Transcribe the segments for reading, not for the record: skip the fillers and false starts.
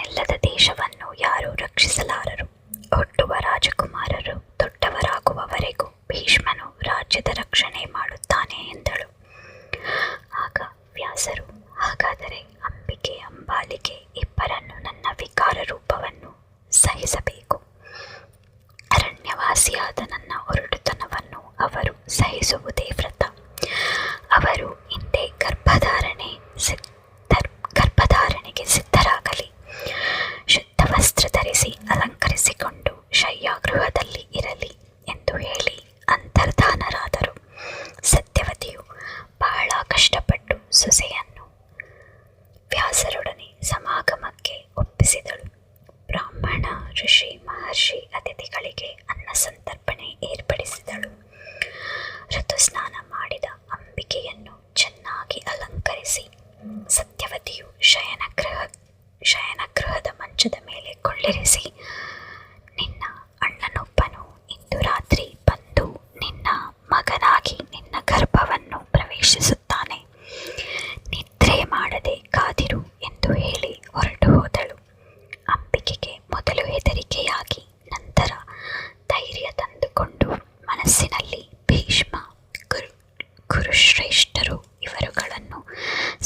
ನೆಲ್ಲದ ದೇಶವನ್ನು ಯಾರೂ ರಕ್ಷಿಸಲಾರರು. ಹುಟ್ಟುವ ರಾಜಕುಮಾರರು ದೊಡ್ಡವರಾಗುವವರೆಗೂ ಭೀಷ್ಮನು ರಾಜ್ಯದ ರಕ್ಷಣೆ ಮಾಡುತ್ತಾನೆ ಎಂದಳು. ಆಗ ವ್ಯಾಸರು, ಹಾಗಾದರೆ ಅಂಬಿಕೆ ಅಂಬಾಲಿಕೆ ಇಬ್ಬರನ್ನು ನನ್ನ ವಿಕಾರ ರೂಪವನ್ನು ಸಹಿಸಬೇಕು. ಅರಣ್ಯವಾಸಿಯಾದ ನನ್ನ ಒರಟುತನವನ್ನು ಅವರು ಸಹಿಸುವುದೇ ವ್ರತ. ಅವರು ಹಿಂದೆ ಗರ್ಭಧಾರಣೆಗೆ ಸಿದ್ಧರಾಗಲಿ. ಶುದ್ಧ ವಸ್ತ್ರ ಧರಿಸಿ ಅಲಂಕರಿಸಿಕೊಂಡು ಶಯ್ಯಾಗೃಹದಲ್ಲಿ ಇರಲಿ ಎಂದು ಹೇಳಿ ಅಂತರ್ಧಾನರಾದರು. ಸತ್ಯವತಿಯು ಬಹಳ ಕಷ್ಟಪಟ್ಟು ಸೊಸೆಯನ್ನು ವ್ಯಾಸರೊಡನೆ ಸಮಾಗಮಕ್ಕೆ ಒಪ್ಪಿಸಿದಳು. ಬ್ರಾಹ್ಮಣ, ಋಷಿ, ಮಹರ್ಷಿ ಅತಿಥಿಗಳಿಗೆ ಅನ್ನ ಸಂತರ್ಪಣೆ ಏರ್ಪಡಿಸಿದಳು. ಋತುಸ್ನಾನ ಮಾಡಿದ ಅಂಬಿಕೆಯನ್ನು ಚೆನ್ನಾಗಿ ಅಲಂಕರಿಸಿ ಸತ್ಯವತಿಯು ಶಯನಗೃಹದ ಮಂಚದ ಮೇಲೆ ಕೊಳ್ಳಿರಿಸಿ, ನಿನ್ನ ಅಣ್ಣನೊಬ್ಬನು ಇಂದು ರಾತ್ರಿ ಬಂದು ನಿನ್ನ ಮಗನಾಗಿ ನಿನ್ನ ಗರ್ಭವನ್ನು ಪ್ರವೇಶಿಸುತ್ತಾನೆ. ನಿದ್ರೆ ಮಾಡದೆ ಕಾದಿರು ಎಂದು ಹೇಳಿ ಹೊರಟು ಹೋದಳು. ಅಂಬಿಕೆಗೆ ಮೊದಲು ಹೆದರಿಕೆಯಾಗಿ ನಂತರ ಧೈರ್ಯ ತಂದುಕೊಂಡು ಮನಸ್ಸಿನಲ್ಲಿ ಭೀಷ್ಮ, ಕುರುಶ್ರೇಷ್ಠರು ಇವರುಗಳನ್ನು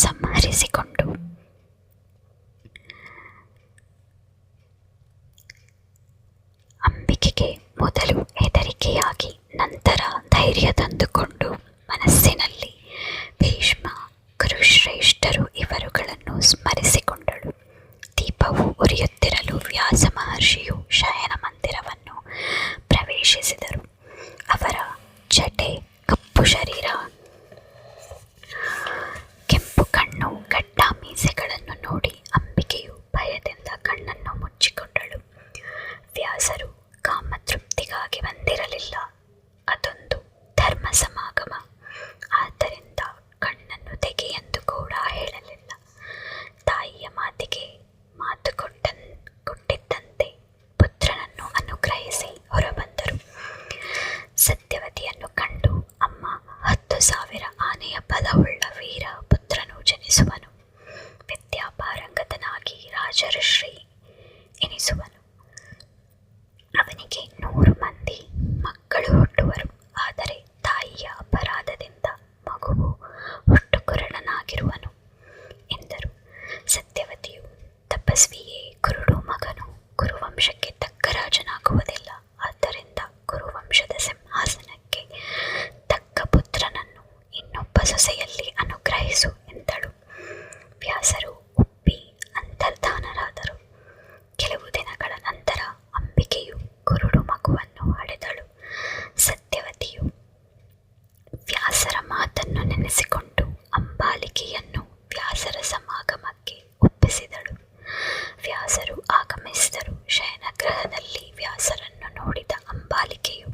ಸಂಹರಿಸಿಕೊಂಡು ಅಂಬಿಕೆಗೆ ಮೊದಲು ಹೆದರಿಕೆಯಾಗಿ ನಂತರ ಧೈರ್ಯ ತಂದುಕೊಂಡು ಮನಸ್ಸಿನಲ್ಲಿ ಭೀಷ್ಮ, ಕುರುಶ್ರೇಷ್ಠರು ಇವರುಗಳನ್ನು ಸ್ಮರಿಸಿಕೊಂಡಳು. ದೀಪವು ಉರಿಯುತ್ತಿರಲು ವ್ಯಾಸ ಮಹರ್ಷಿಯು ಶಯನ ಮಂದಿರವನ್ನು ಪ್ರವೇಶಿಸಿದರು. ಅವರ ಜಟೆ, ಕಪ್ಪು ಶರೀರ, ಕೆಂಪು ಕಣ್ಣು, ಗಡ್ಡ ಮೀಸೆಗಳನ್ನು ನೋಡಿ ಅಂಬಿಕೆಯು ಭಯದಿಂದ ಕಣ್ಣನ್ನು ಮುಚ್ಚಿಕೊಂಡಳು. ವ್ಯಾಸರು ಕಾಮತೃಪ್ತಿಗಾಗಿ ಬಂದಿರಲಿಲ್ಲ. ಅದೊಂದು ಧರ್ಮ ಸಮಾಗಮ. ಆದ್ದರಿಂದ ಕಣ್ಣನ್ನು ತೆಗೆಯೆಂದು ಕೂಡ ಹೇಳಲಿಲ್ಲ. ತಾಯಿಯ ಮಾತಿಗೆ ಮಾತು ಕೊಟ್ಟಿದ್ದಂತೆ ಪುತ್ರನನ್ನು ಅನುಗ್ರಹಿಸಿ ಹೊರಬಂದರು. ಸತ್ಯವತಿಯನ್ನು ಕಂಡು, ಅಮ್ಮ, 10,000 ಆನೆಯ ಬಲವುಳ್ಳ ವೀರ ಪುತ್ರನು ಜನಿಸುವನು. ವಿದ್ಯಾಪಾರಂಗತನಾಗಿ ರಾಜಋಷಿ ಎನಿಸುವನು. ಅವನಿಗೆ 100 ಮಂದಿ ಮಕ್ಕಳು ಹುಟ್ಟುವರು. ಆದರೆ ತಾಯಿಯ ಅಪರಾಧದಿಂದ ಮಗುವು ಹುಟ್ಟುಕುರುಡನಾಗಿರುವನು ಎಂದರು. ಸತ್ಯವತಿಯು, ತಪಸ್ವಿಯೇ ಕುರುಡು ಮಗನು ಕುರುವಂಶಕ್ಕೆ ತಕ್ಕ ರಾಜನಾಗುವುದಿಲ್ಲ. ಆದ್ದರಿಂದ ಕುರುವಂಶದ ಸಿಂಹಾಸನಕ್ಕೆ ತಕ್ಕ ಪುತ್ರನನ್ನು ಇನ್ನೊಬ್ಬ ಸೊಸೆಯಲ್ಲಿ ಅನುಗ್ರಹಿಸು ಎಂದಳು. ವ್ಯಾಸರು ಒಪ್ಪಿ ಅಂತರ್ಧಾನರಾದರು. ಕೆಲವು ದಿನಗಳ ನಂತರ ಅಂಬಿಕೆಯು ಕುರುಡು ಮಗುವನ್ನು ಹಡೆದಳು. ಸತ್ಯವತಿಯು ವ್ಯಾಸರ ಮಾತನ್ನು ನೆನೆಸಿಕೊಂಡು ಅಂಬಾಲಿಕೆಯನ್ನು ವ್ಯಾಸರ ಸಮಾಗಮಕ್ಕೆ ಒಪ್ಪಿಸಿದಳು. ವ್ಯಾಸರು ಆಗಮಿಸಿದರು. ಶಯನಗೃಹದಲ್ಲಿ ವ್ಯಾಸರನ್ನು ನೋಡಿದ ಅಂಬಾಲಿಕೆಯು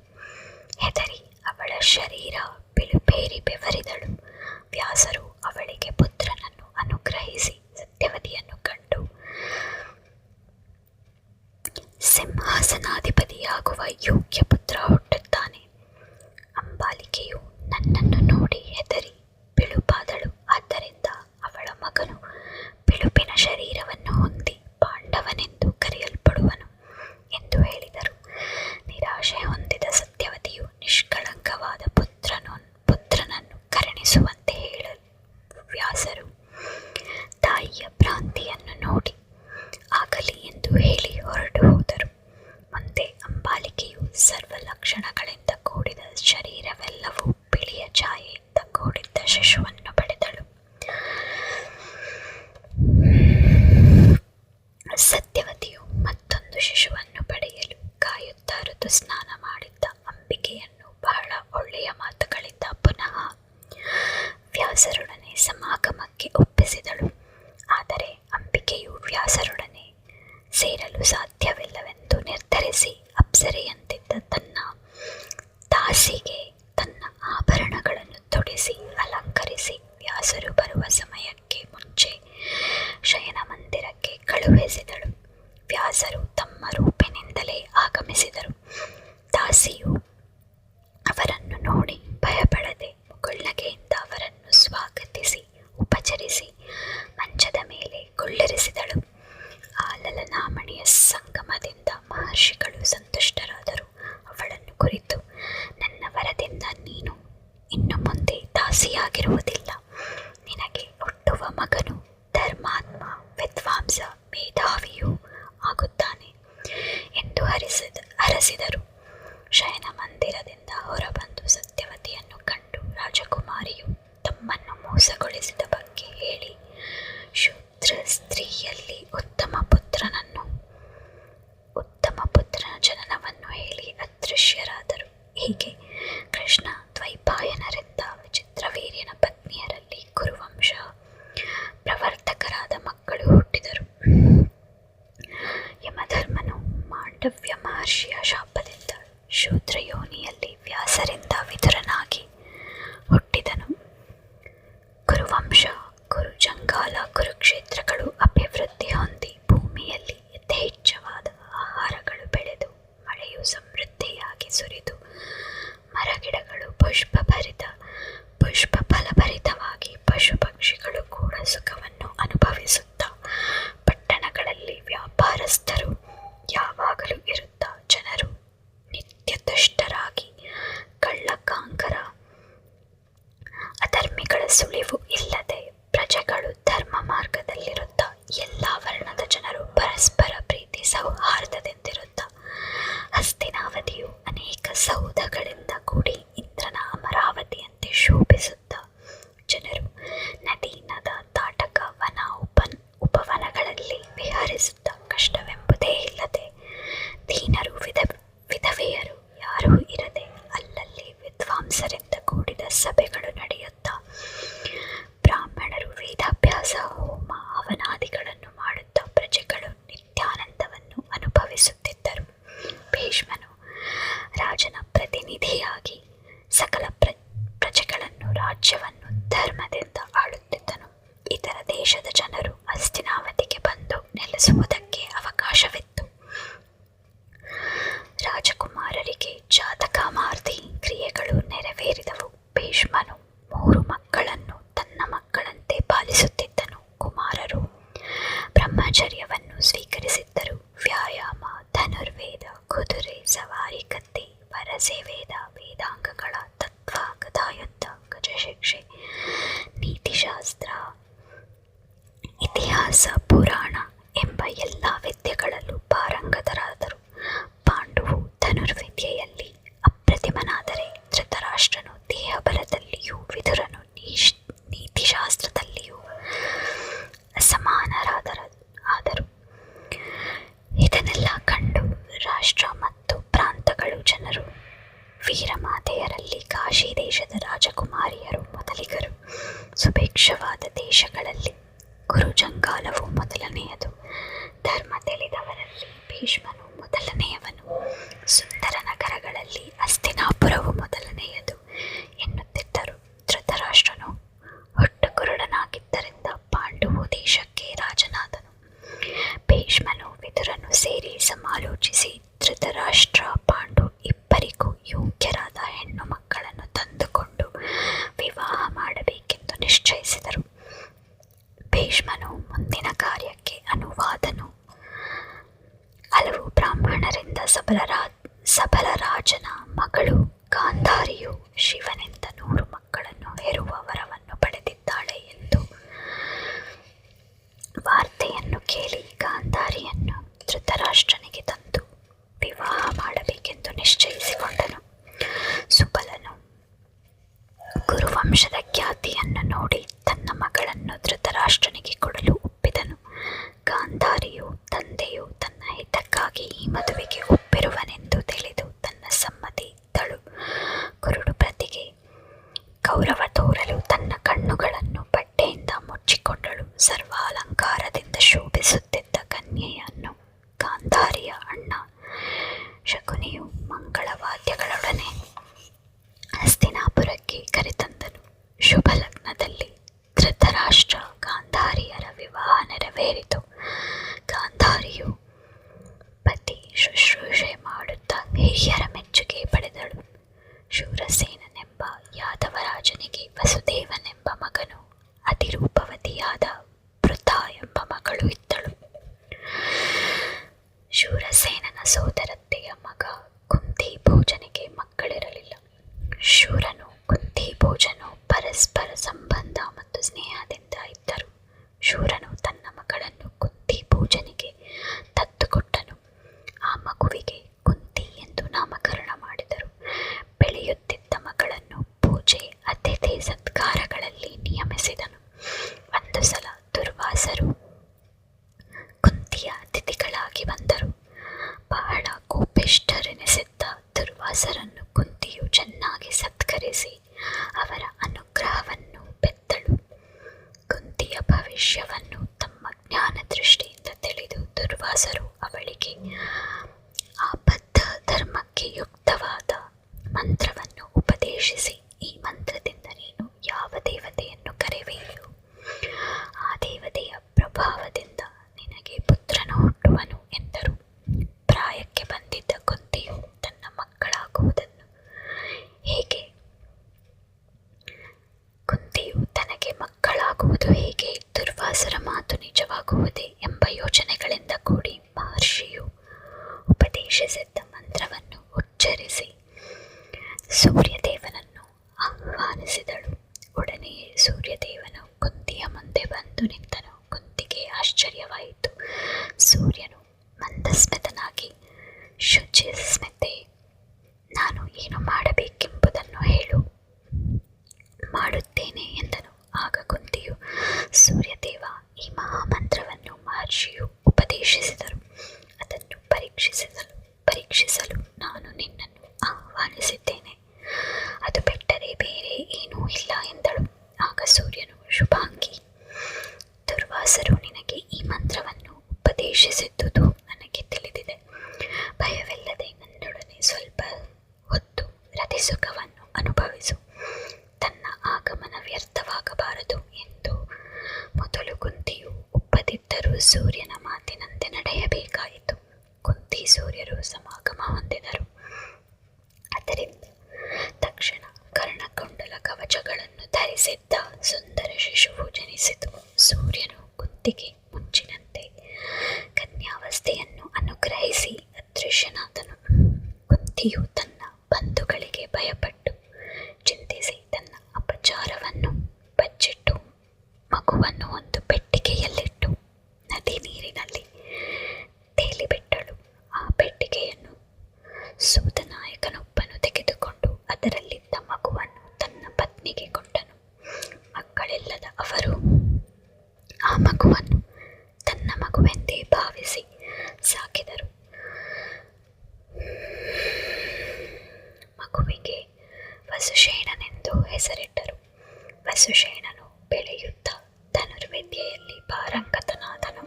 ಹೆದರಿ ಅವಳ ಶರೀರ ಬಿಳುಪೇರಿ ಬೆವರಿದಳು. ವ್ಯಾಸರು ಅವಳಿಗೆ ಪುತ್ರನನ್ನು ಅನುಗ್ರಹಿಸಿ ಸತ್ಯವತಿಯನ್ನು ಕಂಡು, ಸಿಂಹಾಸನಾಧಿಪತಿಯಾಗುವ ಯೋಗ್ಯ ಪುತ್ರ ಹುಟ್ಟುತ್ತಾನೆ. ಅಂಬಾಲಿಕೆಯು ನನ್ನನ್ನು ನೋಡಿ ಹೆದರಿ ಬಿಳುಪಾದಳು. ಆದ್ದರಿಂದ ಅವಳ ಮಗನು ಬಿಳುಪಿನ ಶರೀರವನ್ನು ಹೊಂದಿ ಪಾಂಡವನೆಂದು ಕರೆಯಲ್ಪಡುವನು ಎಂದು ಹೇಳಿದರು. ನಿರಾಶೆ ಹೊಂದಿದ ಸತ್ಯವತಿಯು ನಿಷ್ಕಳಂಕವಾದ ಪುತ್ರನನ್ನು ಕರುಣಿಸುವಂತೆ ಹೇಳಲು ವ್ಯಾಸರು ತಾಯಿಯ ಭ್ರಾಂತಿಯನ್ನು ನೋಡಿ ಆಗಲಿ ಎಂದು ಹೇಳಿ ಹೊರಟು ಹೋದರು. ಮುಂದೆ ಅಂಬಾಲಿಕೆಯು ಸರ್ವ ಲಕ್ಷಣಗಳಿಂದ ಕೂಡಿದ ಶರೀರವೆಲ್ಲವೂ ಬಿಳಿಯ ಛಾಯೆಯಿಂದ ಕೂಡಿದ್ದ ಶಿಶುವನ್ನು ಪಡೆದಳು. ಸತ್ಯವತಿಯು ಮತ್ತೊಂದು ಶಿಶುವನ್ನು ಪಡೆಯಲು ಕಾಯುತ್ತಾ ಋತುಸ್ನಾನ ಮಾಡಿದ್ದ ಅಂಬಿಕೆಯನ್ನು ಬಹಳ ಒಳ್ಳೆಯ ಮಾತುಗಳಿಂದ ಪುನಃ ವ್ಯಾಸರೊಡನೆ ಸಮಾಗಮಕ್ಕೆ ಒಪ್ಪಿಸಿದಳು. ಆದರೆ ಅಂಬಿಕೆಯು ವ್ಯಾಸರೊಡನೆ ಸೇರಲು ಸಾಧ್ಯವಿಲ್ಲವೆಂದು ನಿರ್ಧರಿಸಿ ಅಪ್ಸರೆಯಂತಿದ್ದ ತನ್ನ ದಾಸಿಗೆ ತನ್ನ ಆಭರಣಗಳನ್ನು ತೊಡಿಸಿ ಅಲಂಕರಿಸಿ ವ್ಯಾಸರು ಬರುವ ಸಮಯಕ್ಕೆ ಮುಂಚೆ ಶಯನ ಮಂದಿರಕ್ಕೆ ಕಳುಹಿಸಿದಳು. ವ್ಯಾಸರು ತಮ್ಮ ರೂಪಿನಿಂದಲೇ ಆಗಮಿಸಿದರು. ದಾಸಿಯು ಅವರನ್ನು ನೋಡಿ ಭಯಪಡದೆ ಮುಗುಳ್ನಗೆಯಿಂದ ಅವರನ್ನು ಸ್ವಾಗತಿಸಿ ಉಪಚರಿಸಿ ಮಂಚದ ಮೇಲೆ ಕುಳ್ಳಿರಿಸಿದಳು. ಆಲಲ ಕ್ಷೇತ್ರಗಳು ಅಭಿವೃದ್ಧಿ ಹೊಂದಿ ಭೂಮಿಯಲ್ಲಿ ಯಥೇಚ್ಛವಾದ ಆಹಾರಗಳು ಬೆಳೆದು ಮಳೆಯು ಸಮೃದ್ಧಿಯಾಗಿ ಸುರಿದು ಮರಗಿಡಗಳು ಪುಷ್ಪ ಫಲಭರಿತವಾಗಿ ಪಶು ಪಕ್ಷಿಗಳು ಕೂಡ ಸುಖವನ್ನು ಅನುಭವಿಸುತ್ತಾ ಪಟ್ಟಣಗಳಲ್ಲಿ ವ್ಯಾಪಾರಸ್ಥರು ಯಾವಾಗಲೂ ಇರುತ್ತಾ ಜನರು ನಿತ್ಯದುಷ್ಟರಾಗಿ ಕಳ್ಳಕಾಂಕರ ಅಧರ್ಮಿಗಳ ಸುಳಿವು ಇಲ್ಲದೆ ಪ್ರಜೆಗಳು ಧರ್ಮ ಮಾರ್ಗದಲ್ಲಿರುತ್ತಾ ಎಲ್ಲ ವರ್ಣದ ಜನರು ಪರಸ್ಪರ ಪ್ರೀತಿ ಸೌಹಾರ್ದದಿಂದಿರುತ್ತ ಹಸ್ತಿನಾವತಿಯು ಅನೇಕ ಸೌಧಗಳಿಂದ ಕೂಡಿ ಇಂದ್ರನ ಅಮರಾವತಿಯಂತೆ ಶೋಭಿಸುತ್ತ ಜನರು ನದಿ ನದ ತಾಟಕ ವನ ಉಪವನಗಳಲ್ಲಿ ವಿಹರಿಸುತ್ತ ಕಷ್ಟವೆಂಬುದೇ ಇಲ್ಲದೆ ದೀನರು ವಿಧವೆಯರು ಯಾರೂ ಇರದೆ ಅಲ್ಲಲ್ಲಿ ವಿದ್ವಾಂಸರಿಂದ ಕೂಡಿದ ಸಭೆಗಳು ನಡೆಯುತ್ತಾ ಬ್ರಾಹ್ಮಣರು ವೇದಾಭ್ಯಾಸ ಹೋಮ ಹವನಾದಿಗಳನ್ನು ಮಾಡುತ್ತಾ ಪ್ರಜೆಗಳು ನಿತ್ಯಾನಂದವನ್ನು ಅನುಭವಿಸುತ್ತಿದ್ದರು. ಭೀಷ್ಮನು ರಾಜನ ಪ್ರತಿನಿಧಿಯಾಗಿ ಸಕಲ ಪ್ರಜೆಗಳನ್ನು ರಾಜ್ಯವನ್ನು ಧರ್ಮದಿಂದ ಆಳುತ್ತಿದ್ದನು. ಇತರ ದೇಶದ ಜನರು ಹಸ್ತಿನಾವತಿಗೆ ಬಂದು ನೆಲೆಸುವುದಕ್ಕೆ ಅವಕಾಶವಿತ್ತು. ರಾಜಕುಮಾರರಿಗೆ ಜಾತಕಮಾರ್ತಿ ಕ್ರಿಯೆಗಳು ನೆರವೇರಿದವು. ಭೀಷ್ಮನು 3 ಮಕ್ಕಳನ್ನು ತನ್ನ ಮಕ್ಕಳಂತೆ ಪಾಲಿಸುತ್ತಿದ್ದನು. ಕುಮಾರರು ಬ್ರಹ್ಮಚರ್ಯವನ್ನು ಸ್ವೀಕರಿಸಿದ್ದರು. ವ್ಯಾಯಾಮ, ಧನುರ್ವೇದ, ಕುದುರೆ ಸವಾರಿ, ಕತ್ತಿ, ವರಸೆ ವೇದ, ವೇದಾಂಗಗಳ ತತ್ವ, ಗದಾಯುದ್ಧ, ಗಜಶಿಕ್ಷೆ, ನೀತಿಶಾಸ್ತ್ರ, ಇತಿಹಾಸ, ಪುರಾಣ ಎಂಬ ಎಲ್ಲ ವಿದ್ಯೆಗಳಲ್ಲೂ ಪಾರಂಗತರಾದರು. ಪಾಂಡುವು ಧನುರ್ವಿದ್ಯೆಯಲ್ಲಿ ಅಪ್ರತಿಮನಾದರೆ ಧೃತರಾಷ್ಟ್ರನು ದೇಹಬಲದಲ್ಲಿಯೂ ವಿದುರನು ನೀತಿಶಾಸ್ತ್ರದಲ್ಲಿಯೂ ಅಸಮಾನರಾದರು. ಇದನ್ನೆಲ್ಲ ಕಂಡು ರಾಷ್ಟ್ರ ಮತ್ತು ಪ್ರಾಂತಗಳು ಜನರು ವೀರಮಾತೆಯರಲ್ಲಿ ಕಾಶಿ ದೇಶದ ರಾಜಕುಮಾರಿಯರು ಮೊದಲಿಗರು. ಸುಭಿಕ್ಷವಾದ ದೇಶಗಳಲ್ಲಿ ಕುರುಜಂಗಾಲವು ಮೊದಲನೆಯದು. ಧರ್ಮ ತಿಳಿದವರಲ್ಲಿ ಭೀಷ್ಮನು ಮೊದಲನೆಯವನು. ಸುಂದರ ನಗರಗಳಲ್ಲಿ ಹಸ್ತಿನಾಪುರವು ಮೊದಲನೆಯದು ಎನ್ನುತ್ತಿದ್ದರು. ಧೃತರಾಷ್ಟ್ರನು ಹೊಟ್ಟು ಕುರುಡನಾಗಿದ್ದರಿಂದ ಪಾಂಡುವು ದೇಶಕ್ಕೆ ರಾಜನಾದನು. ಭೀಷ್ಮನು ವಿದುರನು ಸೇರಿ ಸಮಾಲೋಚಿಸಿ ಧೃತರಾಷ್ಟ್ರ ಪಾಂಡು ಇಬ್ಬರಿಗೂ ಯೋಗ್ಯರಾದ ಹೆಣ್ಣು ಮಕ್ಕಳನ್ನು ತಂದುಕೊಂಡು ವಿವಾಹ ಮಾಡಬೇಕೆಂದು ನಿಶ್ಚಯಿಸಿದರು. ಭೀಷ್ಮನು ಮುಂದಿನ ಕಾರ್ಯಕ್ಕೆ ಅನುವಾದನು. ಹಲವು ಬ್ರಾಹ್ಮಣರಿಂದ ಸಬಲರಾಜನ ಮಗಳು ಗಾಂಧಾರಿಯು ಶಿವನಿಂದ 100 ಮಕ್ಕಳನ್ನು ಹೆರುವ ವರವನ್ನು ಪಡೆದಿದ್ದಾಳೆ ಎಂದು ವಾರ್ತೆಯನ್ನು ಕೇಳಿ ಗಾಂಧಾರಿಯನ್ನು ಧೃತರಾಷ್ಟ್ರನಿಗೆ ತಂದು ವಿವಾಹ ಮಾಡಬೇಕೆಂದು ನಿಶ್ಚಯಿಸಿಕೊಂಡನು. ಸುಬಲನು ಕುರುವಂಶದ ಖ್ಯಾತಿಯನ್ನು ನೋಡಿ ತನ್ನ ಮಗಳನ್ನು ಧೃತರಾಷ್ಟ್ರನಿಗೆ ಕೊಡಲು ಒಪ್ಪಿದನು. ಗಾಂಧಾರಿಯು ತಂದೆಯು ತನ್ನ ಹಿತಕ್ಕಾಗಿ ಈ ಮದುವೆಗೆ ಒಪ್ಪಿರುವನೆಂದು ತಿಳಿದು ತನ್ನ ಸಮ್ಮತಿ ಇದ್ದಳು. ಕುರುಡು ಪ್ರತಿಗೆ ಗೌರವ ತೋರಲು ತನ್ನ ಕಣ್ಣುಗಳನ್ನು ಬಟ್ಟೆಯಿಂದ ಮುಚ್ಚಿಕೊಂಡಳು. ಸರ್ವಾಲಂಕಾರದಿಂದ ಶೋಭಿಸುತ್ತಿದ್ದ ಕನ್ಯೆಯನ್ನು ಗಾಂಧಾರಿಯ ಅಣ್ಣ ಶಕುನಿಯು ಮಂಗಳವಾದ್ಯಗಳೊಡನೆ ಹಸ್ತಿನಾಪುರಕ್ಕೆ ಕರೆತಂದನು. ಶುಭ ಲಗ್ನದಲ್ಲಿ ಧೃತರಾಷ್ಟ್ರ ಗಾಂಧಾರಿಯರ ವಿವಾಹ ನೆರವೇರಿತು. ಗಾಂಧಾರಿಯು ಪತಿ ಶುಶ್ರೂಷೆ ಮಾಡುತ್ತಾ ಹಿರಿಯರ ಮೆಚ್ಚುಗೆ ಪಡೆದಳು. ಶೂರಸೇನನೆಂಬ ಯಾದವರಾಜನಿಗೆ ವಸುದೇವನೆಂಬ ಮಗನು, ಅತಿರೂಪವತಿಯಾದ ವೃಥ ಎಂಬ ಮಗಳು ಇದ್ದಳು. ಶೂರಸೇನನ ಸೋದರತ್ತೆಯ ಮಗ ಕುಂತಿ ಭೋಜನಿಗೆ ಮಕ್ಕಳಿರಲಿಲ್ಲ. ಶೂರನು ಕುಂತಿ ಭೋಜನು ಪರಸ್ಪರ ಸಂಬಂಧ ಮತ್ತು ಸ್ನೇಹದಿಂದ ಇದ್ದರು. ಶೂರನು ತನ್ನ ಮಗಳನ್ನು ಕುಂತಿ ಭೋಜನಿಗೆ ದತ್ತುಕೊಟ್ಟನು. ಆ ಮಗುವಿಗೆ ಕುಂತಿ ಎಂದು ನಾಮಕರಣ ಮಾಡಿದರು. ಬೆಳೆಯುತ್ತಿದ್ದ ಮಗಳನ್ನು ಪೂಜೆ, ಅತಿಥಿ ಸತ್ಕಾರಗಳಲ್ಲಿ ನಿಯಮಿಸಿದನು. ಒಂದು ಸಲ ದುರ್ವಾಸರು ಕುಂತಿಯ ಅತಿಥಿಗಳಾಗಿ ಬಂದರು. ಬಹಳ ಕೋಪಿಷ್ಠರೆನಿಸಿದ್ದ ದುರ್ವಾಸರನ್ನು ಕುಂತಿಯು ಚೆನ್ನಾಗಿ ಸತ್ಕರಿಸಿ ಅವರ ಅನುಗ್ರಹವನ್ನು ಬೆತ್ತಳು. ಕುಂತಿಯ ಭವಿಷ್ಯವನ್ನು ತಮ್ಮ ಜ್ಞಾನ ದೃಷ್ಟಿಯಿಂದ ತಿಳಿದು ದುರ್ವಾಸರು ಅವಳಿಗೆ ಆಬದ್ಧ ಧರ್ಮಕ್ಕೆ ಯುಕ್ತವಾದ ಮಂತ್ರವನ್ನು ಉಪದೇಶಿಸಿ, ಈ ಮಂತ್ರದಿಂದ ನೀನು ಯಾವ ದೇವತೆಯನ್ನು ಕರೆವೆಯೋ ಆ ದೇವತೆಯ ಇದು ಹೇಗೆ ದುರ್ವಾಸರ ಮಾತು ನಿಜವಾಗುವುದೇ ಎಂಬ ಯೋಚನೆಗಳಿಂದ ಕೂಡಿ ಮಹರ್ಷಿಯು ಉಪದೇಶಿಸಿದ್ದ ಮಂತ್ರವನ್ನು ಉಚ್ಚರಿಸಿ ಸೂರ್ಯದೇವನನ್ನು ಆಹ್ವಾನಿಸಿದಳು. ಒಡನೆಯೇ ಸೂರ್ಯದೇವನು ಕುಂತಿಯ ಮುಂದೆ ಬಂದು ನಿಂತನು. ಕುಂತಿಗೆ ಆಶ್ಚರ್ಯವಾಯಿತು. ಸೂರ್ಯನು ಮಂದಸ್ಮಿತನಾಗಿ, ಶುಚಿಸ್ಮಿತೆ, ನಾನು ಏನು ಮಾಡಬೇಕೆಂಬುದನ್ನು ಹೇಳು, ಮಾಡುತ್ತೇನೆ ಎಂದನು. ಆಗ ಕುಂತಿಯು, ಸೂರ್ಯದೇವ, ಈ ಮಹಾಮಂತ್ರವನ್ನು ಮಹರ್ಷಿಯು ಉಪದೇಶಿಸಿದರು. ಅದನ್ನು ಪರೀಕ್ಷಿಸಲು ನಾನು ನಿನ್ನನ್ನು ಆಹ್ವಾನಿಸಿದ್ದೇನೆ. ಅದು ಬಿಟ್ಟರೆ ಬೇರೆ ಏನೂ ಇಲ್ಲ ಎಂದಳು. ಆಗ ಸೂರ್ಯನು, ಶುಭಾಂಗಿ, ದುರ್ವಾಸರು ನಿನಗೆ ಈ ಮಂತ್ರವನ್ನು ಉಪದೇಶಿಸಿದ್ದುದು ನನಗೆ ತಿಳಿದಿದೆ. ಭಯವಿಲ್ಲದೆ ನನ್ನೊಡನೆ ಸ್ವಲ್ಪ ಹೊತ್ತು ರತಿಸುಖವನ್ನು ಅನುಭವಿಸು. ತನ್ನ ಆಗಮನ ವ್ಯರ್ಥವಾಗಬಾರದು ಎಂದು ಮೊದಲು ಕುಂತಿಯು ಒಪ್ಪದಿದ್ದರೂ ಸೂರ್ಯನ ಮಾತಿನಂತೆ ನಡೆಯಬೇಕಾಯಿತು. ಕುಂತಿ ಸೂರ್ಯರು ಸಮಾಗಮ ಹೊಂದಿದರು. ಅದರಿಂದ ತಕ್ಷಣ ಕರ್ಣಕುಂಡಲ ಕವಚಗಳನ್ನು ಧರಿಸಿದ್ದ ಸುಂದರ ಶಿಶುವು ಜನಿಸಿತು. ಸೂರ್ಯನು ಕುಂತಿಗೆ ಮುಂಚಿನಂತೆ ಕನ್ಯಾವಸ್ಥೆಯನ್ನು ಅನುಗ್ರಹಿಸಿ ಅದೃಶ್ಯನಾದನು. ಕುಂತಿಯು ತನ್ನ ಬಂಧುಗಳಿಗೆ ಭಯಪಟ್ಟು ಚಿಂತಿಸಿ ತನ್ನ ಅಪಚಾರವನ್ನು ಬಚ್ಚಿಟ್ಟು ಮಗುವನ್ನು ಒಂದು ಪೆಟ್ಟಿಗೆಯಲ್ಲಿಟ್ಟು ನದಿ ನೀರಿನಲ್ಲಿ ತೇಲಿಬಿಟ್ಟಳು. ಆ ಪೆಟ್ಟಿಗೆಯನ್ನು ಸೂತನಾಯಕನೊಬ್ಬನು ತೆಗೆದುಕೊಂಡು ಅದರಲ್ಲಿದ್ದ ಮಗುವನ್ನು ತನ್ನ ಪತ್ನಿಗೆ ಕೊಟ್ಟನು. ಮಕ್ಕಳಿಲ್ಲದ ಅವರು ಆ ಮಗುವನ್ನು ತನ್ನ ಮಗುವೆಂದೇ ಭಾವಿಸಿ ಸಾಕಿದರು. ಮಗುವಿಗೆ ವಸುಶೇಣನೆಂದು ಹೆಸರಿಟ್ಟರು. ವಸುಶೇಣನು ಬೆಳೆಯುತ್ತಾ ಧನುರ್ವಿದ್ಯೆಯಲ್ಲಿ ಪಾರಂಗತನಾದನು.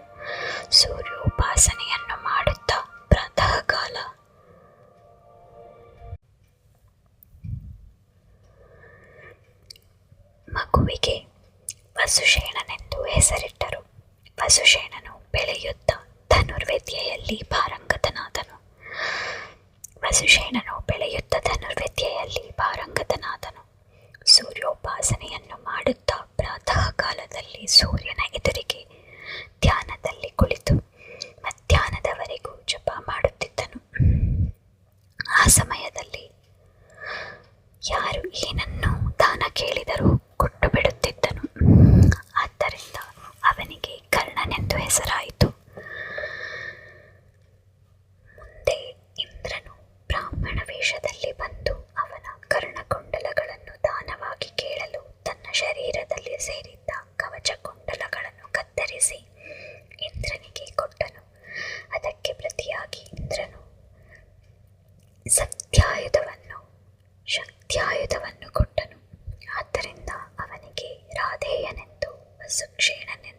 ಸೂರ್ಯೋಪಾಸನೆಯನ್ನು ಮಾಡುತ್ತಾ ಪ್ರಾತಃ ಕಾಲ ಮಗುವಿಗೆ ವಸುಶೇಣನೆಂದು ಹೆಸರಿಟ್ಟರು. ವಸುಶೇಣನು ಬೆಳೆಯುತ್ತಾ ಧನುರ್ವಿದ್ಯೆಯಲ್ಲಿ ಪಾರಂಗತನಾದನು. ಸೂರ್ಯೋಪಾಸನೆಯನ್ನು ಮಾಡುತ್ತಾ ಪ್ರಾತಃ ಕಾಲದಲ್ಲಿ ಸೂರ್ಯನ ಎದುರಿಗೆ ಧ್ಯಾನದಲ್ಲಿ ಕುಳಿತು ಮಧ್ಯಾಹ್ನದವರೆಗೂ ಜಪ ಮಾಡುತ್ತಿದ್ದನು. ಆ ಸಮಯದಲ್ಲಿ ಯಾರು ಏನನ್ನು ದಾನ ಕೇಳಿದರೂ ಕೊಟ್ಟು ಬಿಡುತ್ತಿದ್ದನು. ಆದ್ದರಿಂದ ಅವನಿಗೆ ಕರ್ಣನೆಂದು ಹೆಸರಾಯಿತು. ಮುಂದೆ ಇಂದ್ರನು ಬ್ರಾಹ್ಮಣ ವೇಷದಲ್ಲಿ ಬಂದು ಅವನ ಕರ್ಣಕುಂಡಲಗಳನ್ನು ದಾನವಾಗಿ ಕೇಳಲು ತನ್ನ ಶರೀರದಲ್ಲಿ ಸೇರಿದ್ದ ಕವಚ ಕುಂಡಲಗಳನ್ನು ಕತ್ತರಿಸಿ ಇಂದ್ರನಿಗೆ ಕೊಟ್ಟನು. ಅದಕ್ಕೆ ಪ್ರತಿಯಾಗಿ ಇಂದ್ರನು ಶಕ್ತ್ಯಾಯುಧವನ್ನು ಕೊಟ್ಟನು. ಆದ್ದರಿಂದ ಅವನಿಗೆ ರಾಧೇಯನೆಂದು ವಸುಕ್ಷೇಣನೆಂದು